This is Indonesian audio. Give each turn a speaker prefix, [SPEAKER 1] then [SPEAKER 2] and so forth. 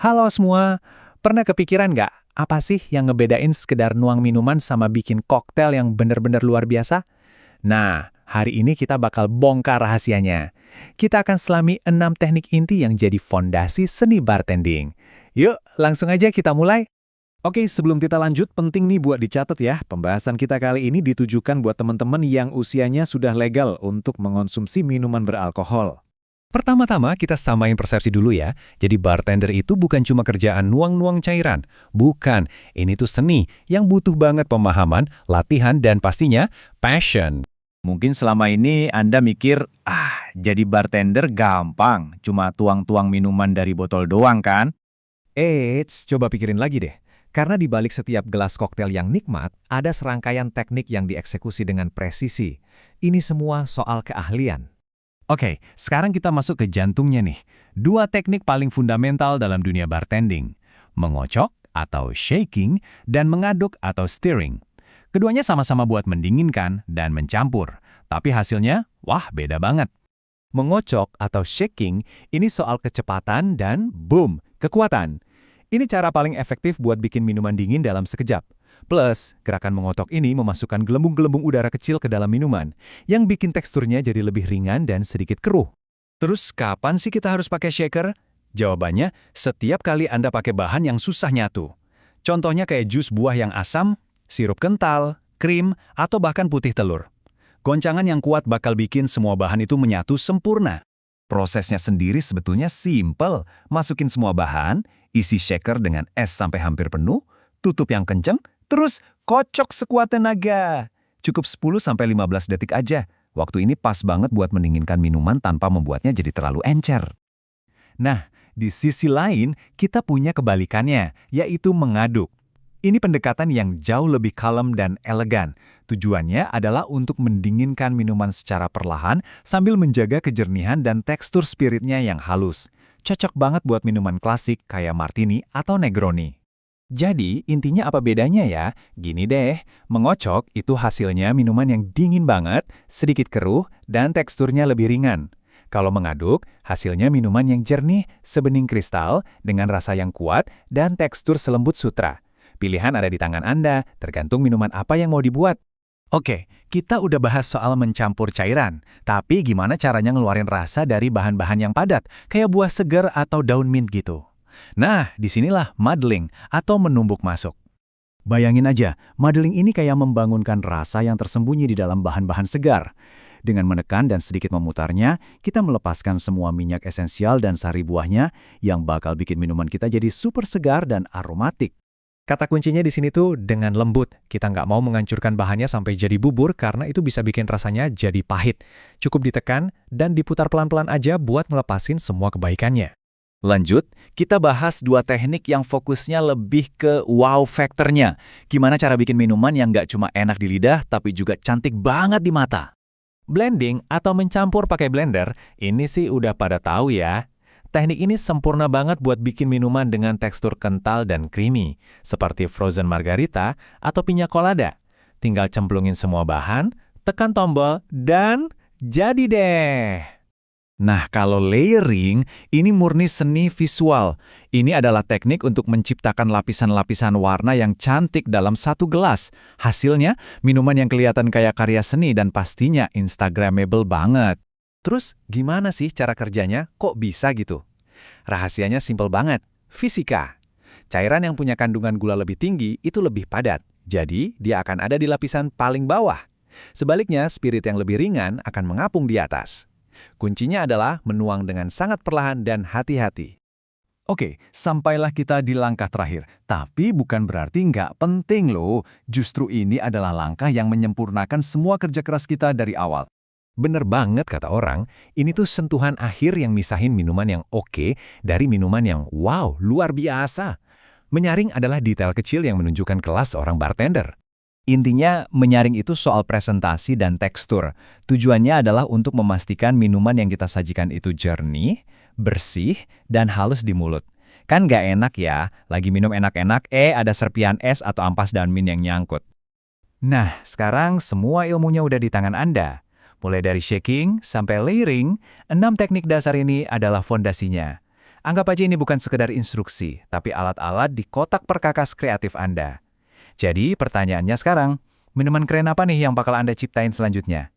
[SPEAKER 1] Halo semua, pernah kepikiran nggak apa sih yang ngebedain sekedar nuang minuman sama bikin koktail yang bener-bener luar biasa? Nah, hari ini kita bakal bongkar rahasianya. Kita akan selami 6 teknik inti yang jadi fondasi seni bartending. Yuk, langsung aja kita mulai.
[SPEAKER 2] Oke, sebelum kita lanjut, penting nih buat dicatat ya. Pembahasan kita kali ini ditujukan buat teman-teman yang usianya sudah legal untuk mengonsumsi minuman beralkohol.
[SPEAKER 3] Pertama-tama kita samain persepsi dulu ya. Jadi bartender itu bukan cuma kerjaan nuang-nuang cairan. Bukan, ini tuh seni yang butuh banget pemahaman, latihan, dan pastinya passion.
[SPEAKER 4] Mungkin selama ini Anda mikir, jadi bartender gampang, cuma tuang-tuang minuman dari botol doang kan?
[SPEAKER 2] Eits, coba pikirin lagi deh. Karena di balik setiap gelas koktail yang nikmat, ada serangkaian teknik yang dieksekusi dengan presisi. Ini semua soal keahlian.
[SPEAKER 3] Oke, sekarang kita masuk ke jantungnya nih. 2 teknik paling fundamental dalam dunia bartending. Mengocok atau shaking dan mengaduk atau stirring. Keduanya sama-sama buat mendinginkan dan mencampur. Tapi hasilnya, wah beda banget.
[SPEAKER 2] Mengocok atau shaking ini soal kecepatan dan boom, kekuatan. Ini cara paling efektif buat bikin minuman dingin dalam sekejap. Plus, gerakan mengotok ini memasukkan gelembung-gelembung udara kecil ke dalam minuman, yang bikin teksturnya jadi lebih ringan dan sedikit keruh.
[SPEAKER 3] Terus kapan sih kita harus pakai shaker? Jawabannya, setiap kali Anda pakai bahan yang susah nyatu. Contohnya kayak jus buah yang asam, sirup kental, krim, atau bahkan putih telur. Goncangan yang kuat bakal bikin semua bahan itu menyatu sempurna. Prosesnya sendiri sebetulnya simple. Masukin semua bahan, isi shaker dengan es sampai hampir penuh, tutup yang kenceng, terus kocok sekuat tenaga. Cukup 10-15 detik aja. Waktu ini pas banget buat mendinginkan minuman tanpa membuatnya jadi terlalu encer. Nah, di sisi lain, kita punya kebalikannya, yaitu mengaduk. Ini pendekatan yang jauh lebih kalem dan elegan. Tujuannya adalah untuk mendinginkan minuman secara perlahan sambil menjaga kejernihan dan tekstur spiritnya yang halus. Cocok banget buat minuman klasik kayak martini atau negroni. Jadi, intinya apa bedanya ya? Gini deh, mengocok itu hasilnya minuman yang dingin banget, sedikit keruh, dan teksturnya lebih ringan. Kalau mengaduk, hasilnya minuman yang jernih, sebening kristal, dengan rasa yang kuat, dan tekstur selembut sutra. Pilihan ada di tangan Anda, tergantung minuman apa yang mau dibuat. Oke, kita udah bahas soal mencampur cairan. Tapi gimana caranya ngeluarin rasa dari bahan-bahan yang padat, kayak buah segar atau daun mint gitu? Nah, disinilah muddling atau menumbuk masuk. Bayangin aja, muddling ini kayak membangunkan rasa yang tersembunyi di dalam bahan-bahan segar. Dengan menekan dan sedikit memutarnya, kita melepaskan semua minyak esensial dan sari buahnya yang bakal bikin minuman kita jadi super segar dan aromatik.
[SPEAKER 2] Kata kuncinya di sini tuh dengan lembut. Kita nggak mau menghancurkan bahannya sampai jadi bubur karena itu bisa bikin rasanya jadi pahit. Cukup ditekan dan diputar pelan-pelan aja buat ngelepasin semua kebaikannya.
[SPEAKER 3] Lanjut, kita bahas 2 teknik yang fokusnya lebih ke wow factor-nya. Gimana cara bikin minuman yang nggak cuma enak di lidah, tapi juga cantik banget di mata.
[SPEAKER 2] Blending atau mencampur pakai blender, ini sih udah pada tahu ya. Teknik ini sempurna banget buat bikin minuman dengan tekstur kental dan creamy, seperti frozen margarita atau piña colada. Tinggal cemplungin semua bahan, tekan tombol, dan jadi deh!
[SPEAKER 3] Nah, kalau layering, ini murni seni visual. Ini adalah teknik untuk menciptakan lapisan-lapisan warna yang cantik dalam satu gelas. Hasilnya, minuman yang kelihatan kayak karya seni dan pastinya Instagramable banget.
[SPEAKER 2] Terus gimana sih cara kerjanya? Kok bisa gitu? Rahasianya simpel banget, fisika. Cairan yang punya kandungan gula lebih tinggi itu lebih padat, jadi dia akan ada di lapisan paling bawah. Sebaliknya, spirit yang lebih ringan akan mengapung di atas. Kuncinya adalah menuang dengan sangat perlahan dan hati-hati.
[SPEAKER 3] Oke, sampailah kita di langkah terakhir. Tapi bukan berarti nggak penting loh. Justru ini adalah langkah yang menyempurnakan semua kerja keras kita dari awal.
[SPEAKER 2] Bener banget kata orang, ini tuh sentuhan akhir yang misahin minuman yang oke dari minuman yang wow, luar biasa. Menyaring adalah detail kecil yang menunjukkan kelas seorang bartender.
[SPEAKER 3] Intinya, menyaring itu soal presentasi dan tekstur. Tujuannya adalah untuk memastikan minuman yang kita sajikan itu jernih, bersih, dan halus di mulut. Kan nggak enak ya, lagi minum enak-enak, ada serpian es atau ampas daun mint yang nyangkut.
[SPEAKER 2] Nah, sekarang semua ilmunya udah di tangan Anda. Mulai dari shaking sampai layering, 6 teknik dasar ini adalah fondasinya. Anggap aja ini bukan sekedar instruksi, tapi alat-alat di kotak perkakas kreatif Anda. Jadi, pertanyaannya sekarang, minuman keren apa nih yang bakal Anda ciptain selanjutnya?